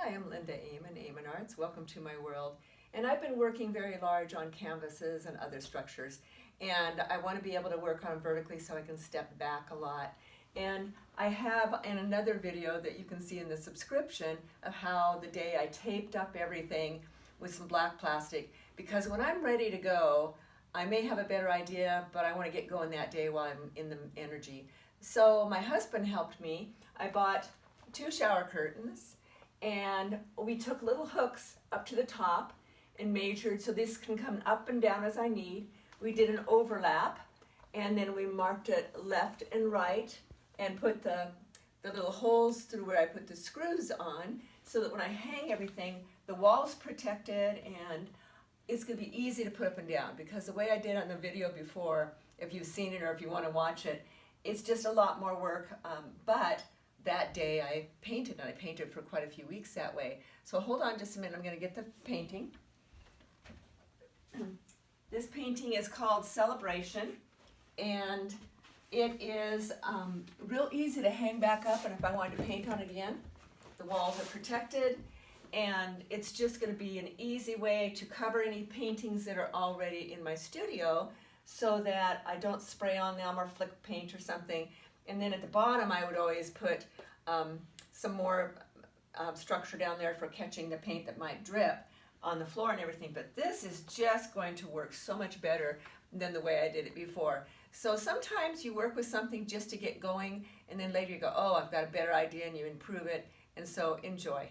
Hi, I'm Linda Aman, Aman Arts. Welcome to my world. And I've been working very large on canvases and other structures. And I want to be able to work on them vertically so I can step back a lot. And I have in another video that you can see in the subscription of how the day I taped up everything with some black plastic, because when I'm ready to go, I may have a better idea, but I want to get going that day while I'm in the energy. So my husband helped me. I bought 2 shower curtains, and we took little hooks up to the top and measured so this can come up and down as I need. We did an overlap, and then we marked it left and right and put the little holes through where I put the screws on, so that when I hang everything, the wall's protected and it's going to be easy to put up and down, because the way I did on the video before, if you've seen it or if you want to watch it, it's just a lot more work, but that day I painted, and I painted for quite a few weeks that way. So hold on just a minute, I'm going to get the painting. This painting is called Celebration, and it is real easy to hang back up, and if I wanted to paint on it again, the walls are protected, and it's just going to be an easy way to cover any paintings that are already in my studio so that I don't spray on them or flick paint or something. And then at the bottom I would always put some more structure down there for catching the paint that might drip on the floor and everything. But this is just going to work so much better than the way I did it before. So sometimes you work with something just to get going, and then later you go, oh, I've got a better idea, and you improve it. And so enjoy.